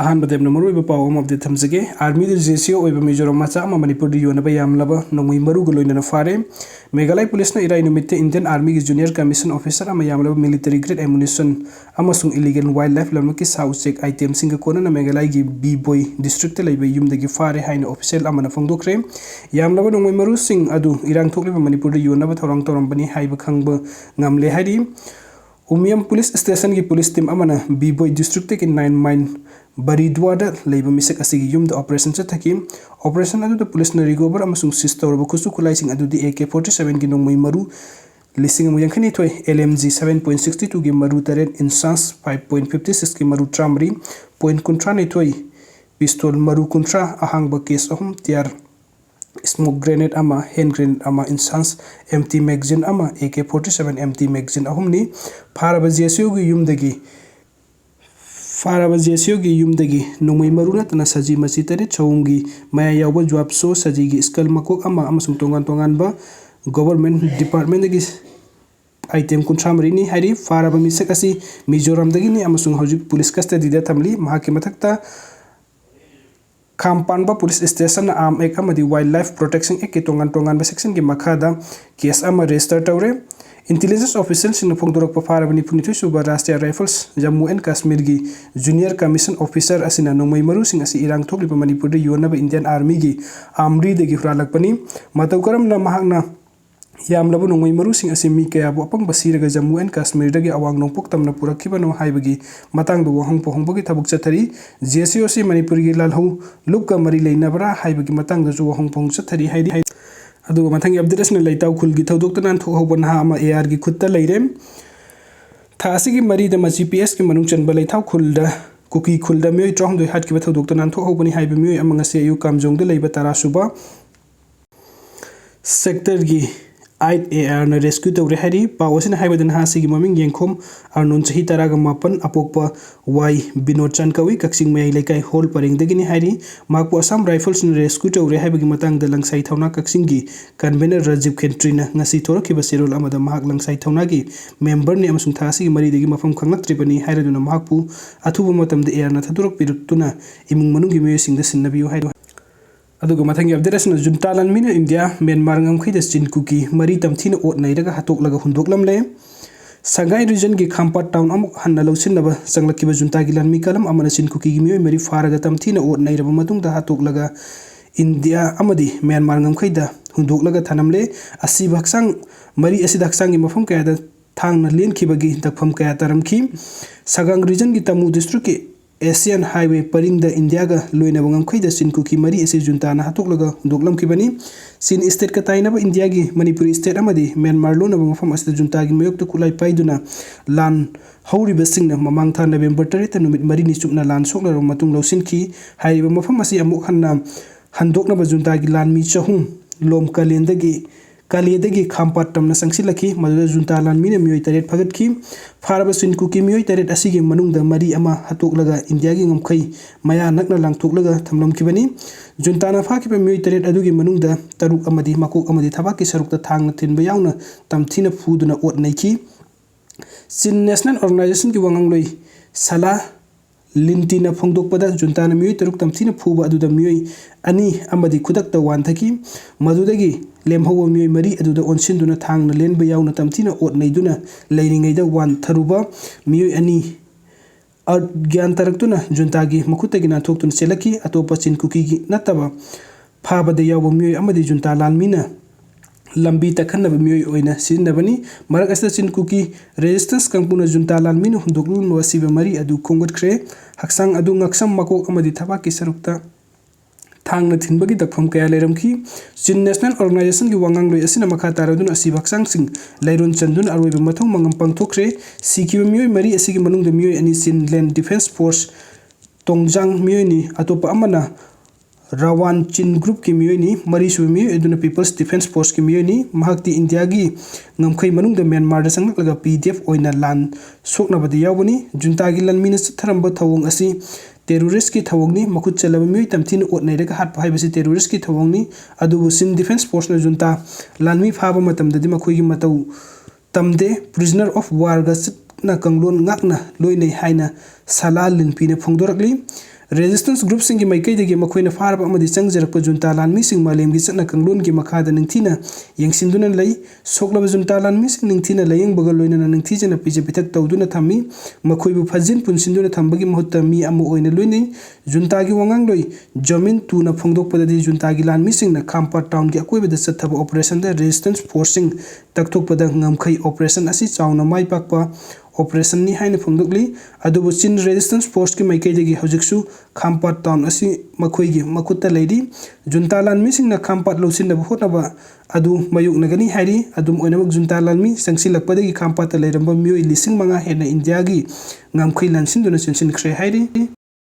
अहमद मरुब पाव अपडेट थमजगे आर्मी जेसीओ मिजोरम मचा मणिपुर योनब यामलब नोंगमई मरुग लोइनाना फारे मेघालय पुलिस इराई नुमित्ते इंडियन आर्मी की जूनियर कमीशन ऑफिसर यामलब military grade ammunition illegal wildlife लम की साउ चेक आइटम सिंह कोना मेघालय की बी बॉय डिस्ट्रिक्ट लेब यूमदगी फारे हाइन ऑफिशियल फोंदोखरे यामलब नोंगमई मरु सिंह अदु इरांग थोकलिबा मणिपुर योनब थौरांग तौरंबनी हाइब खंग ngamle हाइदी उमियम पुलिस स्टेशन की पुलिस टीम अमना बी बॉय डिस्ट्रिक्ट के 9 माइन बरीद्वादा लेब मिसक असिगी यूम ऑपरेशन चथकी ऑपरेशन अदु पुलिस न रिकवर अमसुंग सिज तौरब खुसु खुलाइसिंग अदुदी AK-47 की नोंगमई मरु लिसिंग मुयंखनी थोय LMG 7.62 की मरु तरेट इंसांस 5.56 की मरु ट्रामरी पॉइंट कुंट्रा निथोय पिस्तौल मरु कुंट्रा अहांग केस अहम तियार स्मोक ग्रेनेड अमा हैंड ग्रेनेड अमा इंसांस एम्प्टी मैगजीन अमा AK-47 एम्प्टी मैगजीन अहमनी फारब जेसीओ की यूमदगी नोंगमई मरु नतना सजी मची तरे छौंगी मया यावब जवाब सो सजी की स्कल मकोक अमा अमसुंग तोंगान गवर्नमेंट डिपार्टमेंट की आइटम कुंट्रामरीनी हाइरी फारब मिसक असी मिजोरम दगिनी अमसुंग हौजिक पुलिस कस्टडी थमली महाके मथक्ता खामपानबा police station arm act wild life protection act के तोंगान सेक्शन की मखादा केस रजिस्टर तौरे इंटेलिजेंस ऑफिसर फोंदोरप फारब 92 राष्ट्रीय राइफल्स जम्मू एंड कश्मीर की जूनियर कमीशन ऑफिसर असिना नोंगमई मरुसिंग असी इरांग थोकलिबा मणिपुर योनब इंडियन आर्मी की आर्मरी हुरालकपनी मतौ करमना महाकना यामलब नोंगमई मरुसिंग असी मी कयाबु अपंग बसीरगा जम्मू एंड कश्मीर दगी अवांग नोंपोक तमना पुरखिबनो हाइबगी मतंग दो वहंग पोहंबगी थबुक चथरी जेसीओ सी मणिपुर की लालहौ लुक्का मरी लेनबरा हाइबगी मतंग दो वहंग पोहंग चथरी हाइदी अदुग मथंग अपडेट्सना लेताव खुल की थौदोक तनान थोहौब नहा अमा AR की खुत्ता लेरे थासी की मरी द GPS की मनुंग चनबा लेताव खुलदा कुकी खुलदा मियोय ट्रहंदोय हाट की थौदोक तनान थोहौबनी हाइब मियोय अमंग से अयु कामजोंग द लेबा तरासुबा सेक्टर की 8 AR न रेस्क्यू तौरे हाइरी पावसिन हाइबदन हासी की ममिंग येंखोम अर्नोन चही तरागा मापन अपोकपा वाई बिनोद चन कवि Kakching मयाई लेकाई whole purring दगिनी हाइरी माकपो Assam rifles न रेस्क्यू तौरे हाइबगी मतंग द लंगसाई थौना कक्सिंग की कन्वेनर राजीव खेंट्री न ngasi थोरखिबा सेरोल अमदा महाक लंगसाई थौना की मेंबर ने अमसुंग थासी की मरी दगी मफम खंगलक्त्रिबनी हाइरदुना महाकपु अथुबा मतम द AR न थदुरक पिरुक्तुना इमुंग मनुंगी मेयसिंग द सिन्नबियो हाइदो अदुगा मथंगी अपडेट्सना जुंता लानमिना इंडिया म्यांमार ngमखैदा चिन कुकी मरी तमथीना ओट नैरगा हतोकलगा हुंदोकलमले संगाई रीजन की खामपाट टाउन अमुक हन्ना लौसिनबा संगलकिबा जुंता की लानमी कलम अमना चिन कुकी की मियोय मरी फारगा तमथीना ओट नैरबा मतुंगदा हतोकलगा इंडिया अमदी म्यांमार ngमखैदा हुंदोकलगा थनमले असिबा हक्सांग मरी असिदा हक्सांगी मफम कयादा थांगना लेनखिबगी दखफम कया तरमखी सगांग रीजन की तमु डिस्ट्रिक्ट के Asian highway purring the India का लोइनाबा ngमखैदा चिन कुकी मरी असी जुंताना हतोकलगा हुंदोकलमखिबनी चिन स्टेट का ताइनाबा इंडिया की मणिपुर स्टेट अमदी म्यांमार लोनाबा मफम असिदा जुंता की मयोक्ता कुलाई पाइदुना लान हौरिबसिंगना ममांग था नवेंबर 3 नुमित मरीनी चुपना लान सोकलर मतुंग लौसिनखी हाइबा मफम असी अमुक हन्ना हंदोकनबा जुंता की लान मी चहुम लोम कालेदगी खामपाट तमना संगसिलखी मदुदा जुंता लानमीना मियोय तरेट फगतखी फारब चिन कुकी मियोय तरेट असिगी मनुंगदा मरी अमा हतोकलगा इंडिया की ngमखै मया नकना लांगथोकलगा थमलमखिबनी जुंताना फाखिबा मियोय तरेट अदुगी मनुंगदा तरुक अमदी मकोक अमदी थबाकी सरुकता थांगना थिनबा यावना तमथीना फुदुना ओट नैखी चिन नेशनल ऑर्गेनाइजेशन की वांगलोई सला लिंटीना फोंदोकपदा जुंताना मियोय तरुक तमथीना फुबा अदुदा मियोय अनि अमदी खुदकता वानथकी मदुदगी लेमहौबा मियोय मरी अदुदा ओनसिनदुना थांगना लेनबा यावना तमथीना ओट नैदुना लेरिङैदा वानथरुबा मियोय अनि ज्ञान तरक्तुना जुंतागी मखुतगी नाथोक्तुना चेलखी अतोपा चिन कुकी नतबा फाबदा यावबा मियोय अमदी जुंता लानमीना लंबी तखनबा मियोय ओइना सिनबनी मरक असिदा चिन कुकी रेजिस्टेंस कंपुना जुंता लानमीना हुंदोकलुन वसिबा मरी अदु खोंगतख्रे हक्सांग अदु ngksam मकोक अमदी थबाकी सरुकता थांगना थिनबगी दखफम कया लेरमखी चिन नेशनल ऑर्गेनाइजेशन की वांगांगलोई असिना मखा तारदुन असिबा हक्सांगसिंग लैरोन चंदुन अरोइबा मथौ मंगम पंगथोखरे सिकिबा मियोय मरी असिगी मनुंगदा मियोय अनि चिन लैंड डिफेंस फोर्स तोंगजांग मियोयनी अतोपा अमना रावान चिन ग्रुप की मियोयनी मरीसुबा मियोय अदुना पीपल्स डिफेंस फोर्स की मियोयनी महक्ति इंडिया की ngमखै मनुंगदा म्यांमार दा संगलगा PDF ओइना लान सोकनबदि यावबनी जुंता की लानमीना चथरंबा थवंग असि टेररिस्ट की थवंगनी मखुत चलबा मियोय तमथीना ओट नैरगा हाटपा हाइबसि टेररिस्ट की थवंगनी अदुबु चिन डिफेंस फोर्स न जुंता लानमी फाबा मतमददि मखोइगी मतौ तमदे प्रिजनर ऑफ वार गा न कंगलोन ngakna लोइनै हाइना सला लिनपीना फोंदोरकली resistance group singi maikai degi makoina farba amadi changjarakpa junta lanmi sing malemgi chana kanglon gi makhada ningthina yengsinduna lei soklaba junta lanmi sing ningthina layeng bagal loinana ningthijana pije pitak tawduna thami makoibu phajin punsinduna thambagi mahutta mi amu oina loinei junta gi wangang loi jamin tuna phongdokpada di junta gi lanmi sing na khampa town gi akoibada chathaba operation da resistance forcing takthokpada ngamkhai operation asi chauna mai pakpa operation ni haina phongdokli adubu chin resistance force ki maikai degi hojiksu khampat town asi makhoi gi makutta leidi junta lanmi sing na khampat losin na hotnaba adu mayuk nagani hairi adum oinamak junta lanmi sangsi lakpada gi khampat leiramba mioi lising manga hena india gi ngamkhai lansin duna chinsin khre hairi